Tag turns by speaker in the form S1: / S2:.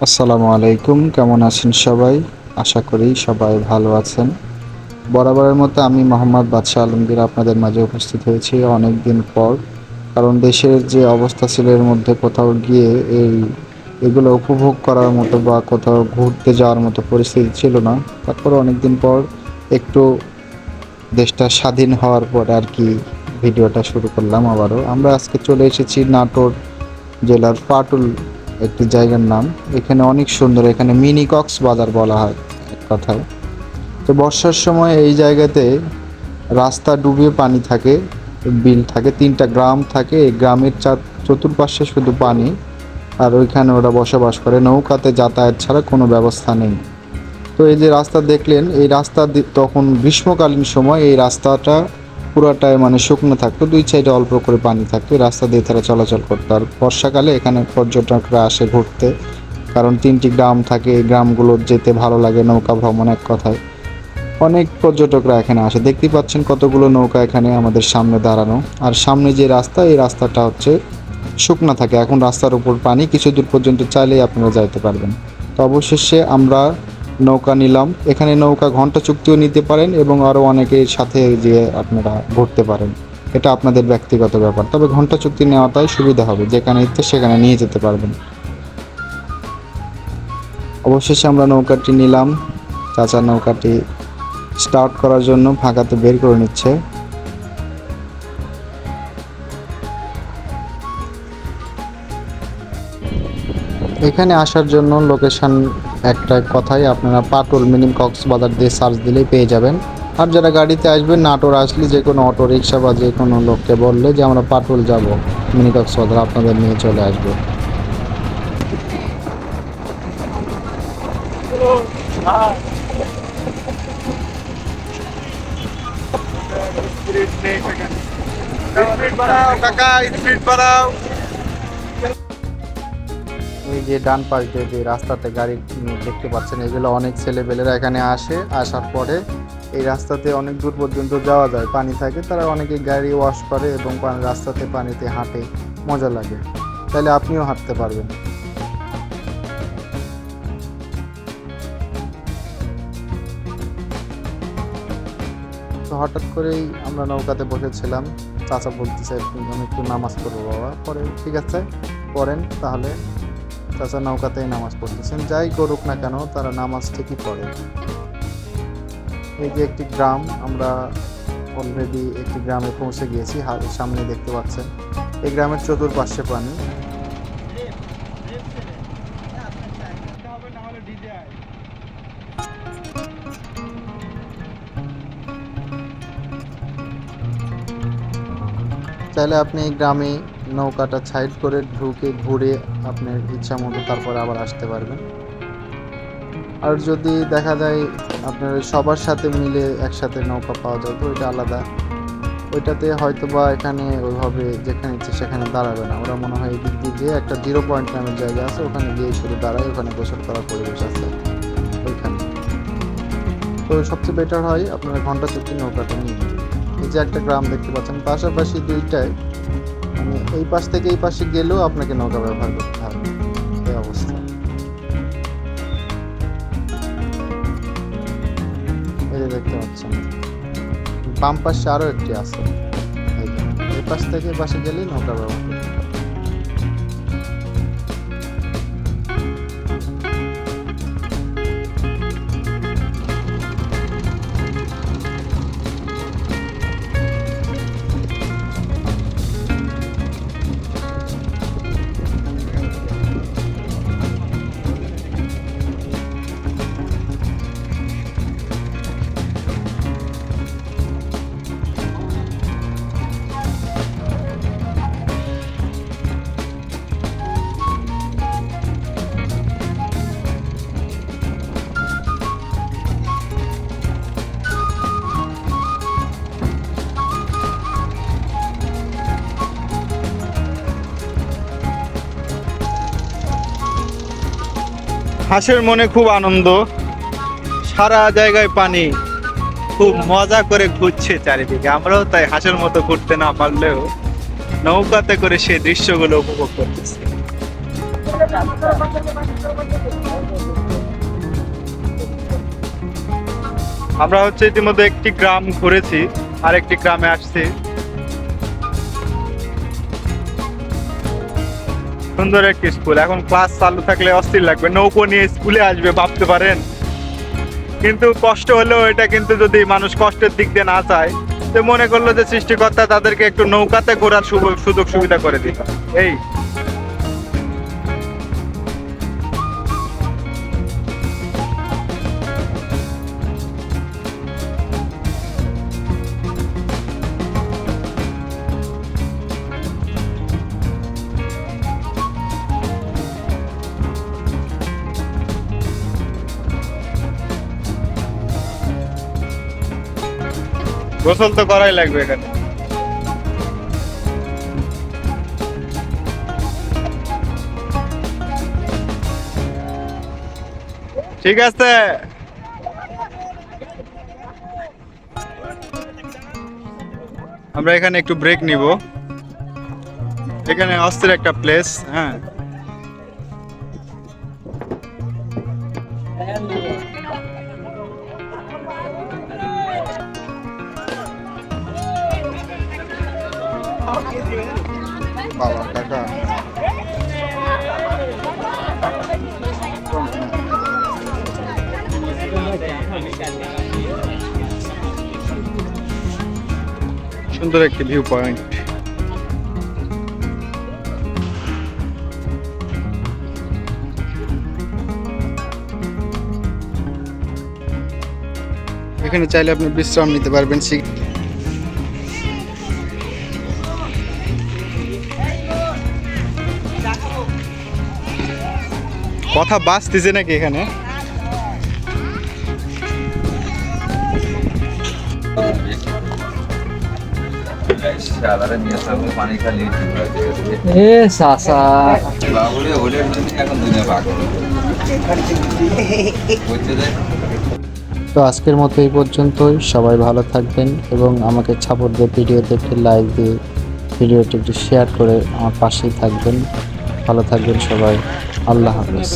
S1: আসসালামু আলাইকুম, কেমন আছেন সবাই? আশা করি সবাই ভালো আছেন। বরাবরের মতো আমি মোহাম্মদ বাদশাহ আলমগীর আপনাদের মাঝে উপস্থিত হয়েছি অনেক দিন পর। কারণ দেশের যে অবস্থা ছিল এর মধ্যে কোথাও গিয়ে এগুলো উপভোগ করার মতো বা কোথাও ঘুরতে যাওয়ার মতো পরিস্থিতি ছিল না। তারপরে অনেক দিন পর একটু দেশটা স্বাধীন হওয়ার পর আর কি ভিডিওটা শুরু করলাম আবারও। আমরা আজকে চলে এসেছি নাটোর জেলার পাটুল একটি জায়গার নাম। এখানে অনেক সুন্দর, এখানে মিনি কক্সবাজার বলা হয় এক কথায়। তো বর্ষার সময় এই জায়গাতে রাস্তা ডুবে পানি থাকে, বিল থাকে, 3টা গ্রাম থাকে। এই গ্রামের চতুর্পাশে শুধু পানি, আর ওইখানে ওরা বসবাস করে। নৌকাতে যাতায়াত ছাড়া কোনো ব্যবস্থা নেই। তো এই যে রাস্তা দেখলেন, এই রাস্তা তখন গ্রীষ্মকালীন সময় এই রাস্তাটা পুরাটাই মানে শুকনো থাকতো, 2 সাইডে অল্প করে পানি থাকতো। এই রাস্তা দিয়ে তারা চলাচল করতো। আর বর্ষাকালে এখানে পর্যটকরা আসে ঘুরতে, কারণ 3টি গ্রাম থাকে। এই গ্রামগুলো যেতে ভালো লাগে, নৌকা ভ্রমণ এক কথায়। অনেক পর্যটকরা এখানে আসে। দেখতেই পাচ্ছেন কতগুলো নৌকা এখানে আমাদের সামনে দাঁড়ানো। আর সামনে যে রাস্তা, এই রাস্তাটা হচ্ছে শুকনা থাকে। এখন রাস্তার উপর পানি, কিছু দূর পর্যন্ত চাইলেই আপনারা যাইতে পারবেন। তো অবশেষে আমরা নৌকা নিলাম। এখানে নৌকা ঘন্টা চুক্তিও নিতে পারেন এবং আরও অনেকের সাথে যেয়ে আপনারা ঘুরতে পারেন। এটা আপনাদের ব্যক্তিগত ব্যাপার, তবে ঘন্টা চুক্তি নেওয়াটাই সুবিধা হবে, যেখানে ইচ্ছে সেখানে নিয়ে যেতে পারবেন। অবশেষে আমরা নৌকাটি নিলাম। চাচা নৌকাটি স্টার্ট করার জন্য ফাঁকাতে বের করে নিচ্ছে। এখানে আসার জন্য লোকেশন একটা কথাই, আপনারা পাটুল মিনি কক্সবাজার দিয়ে সার্চ দিলেই পেয়ে যাবেন। আর যারা গাড়িতে আসবেন, নাটোর আসলে যে কোনো অটো রিক্সা বা যে কোনো লোককে বললে যে আমরা পাটুল যাব, মিনি কক্সবাজার আপনাদের নিয়ে চলে আসবে। এই যে ডান পাশ দিয়ে যে রাস্তাতে গাড়ি দেখতে পাচ্ছেন, এগুলো অনেক ছেলেপেলেরা এখানে আসে। আসার পরে এই রাস্তাতে অনেক দূর পর্যন্ত যাওয়া যায়, পানি থাকে। তারা অনেকে গাড়ি ওয়াশ করে এবং রাস্তাতে পানিতে হাঁটে, মজা লাগে। তাহলে আপনিও হাঁটতে পারবেন। তো হঠাৎ করেই আমরা নৌকাতে বসেছিলাম। চাচা বলতেছে আমি একটু নামাজ পড়বো বাবা। পরে ঠিক আছে পড়েন তাহলে। চাচা নৌকাতেই নামাজ পড়তেছেন। যাই করুক না কেন, তারা নামাজ ঠিকই পড়ে। এই যে একটি গ্রাম, আমরা অলরেডি একটি গ্রামে পৌঁছে গিয়েছি। সামনে দেখতে পাচ্ছেন এই গ্রামের চতুর্পাশে পানি। চাইলে আপনি এই গ্রামে নৌকাটা সাইড করে ঢুকে ঘুরে আপনার ইচ্ছা মতো তারপরে আবার আসতে পারবেন। আর যদি দেখা যায় আপনার সবার সাথে মিলে একসাথে নৌকা পাওয়া যায়, তো ওইটা আলাদা। ওইটাতে হয়তো বা এখানে ওইভাবে যেখানে ইচ্ছে সেখানে দাঁড়াবে না। ওরা মনে হয় এদিক দিয়ে যে একটা 0 পয়েন্ট নামের জায়গা আছে, ওখানে গিয়ে শুধু দাঁড়ায়। ওখানে গোসল করার পরিবেশ আছে ওইখানে। তো সবচেয়ে বেটার হয় আপনারা ঘন্টা চুক্তি নৌকাটা নিয়ে। এই যে একটা গ্রাম দেখতে পাচ্ছেন, পাশাপাশি দুইটায়, মানে এই পাশ থেকে এই পাশে গেলেও আপনাকে নৌকা ব্যবহার করতে হবে, এই অবস্থা। এই যে দেখতে পাচ্ছেন বাম পাশে আরো একটি আছে। এই পাশ থেকে এই পাশে গেলেই নৌকা ব্যবহার করতে হবে।
S2: হাঁসের মনে খুব আনন্দ, সারা জায়গায় পানি, খুব মজা করে ঘুরছে চারিদিকে। আমরাও তাই হাঁসের মতো ঘুরতে না পারলেও নৌকাতে করে সেই দৃশ্যগুলো উপভোগ করতেছি। আমরা হচ্ছে ইতিমধ্যে একটি গ্রাম ঘুরেছি, আর একটি গ্রামে আসছি। সুন্দর একটি স্কুল। এখন ক্লাস চালু থাকলে অস্থির লাগবে, নৌকো নিয়ে স্কুলে আসবে ভাবতে পারেন। কিন্তু কষ্ট হলেও এটা কিন্তু যদি মানুষ কষ্টের দিক দিয়ে না চায়, তো মনে করলো যে সৃষ্টিকর্তা তাদেরকে একটু নৌকাতে ঘোরার সুযোগ সুবিধা করে দিল। এই গোসল তো করাই লাগবে এখানে। ঠিক আছে, আমরা এখানে একটু ব্রেক নিব। এখানে অস্থির একটা প্লেস। হ্যাঁ, বাবা কাকা সুন্দর একটি ভিউ পয়েন্ট। এখানে চাইলে আপনি বিশ্রাম নিতে পারবেন। কথা বাঁচতেছে নাকি এখানে?
S1: তো আজকের মতো এই পর্যন্তই। সবাই ভালো থাকবেন এবং আমাকে সাপোর্ট দিয়ে ভিডিওতে একটি লাইক দিয়ে ভিডিওটি একটু শেয়ার করে আমার পাশেই থাকবেন। ভালো থাকবেন সবাই। আল্লাহ হাফেজ।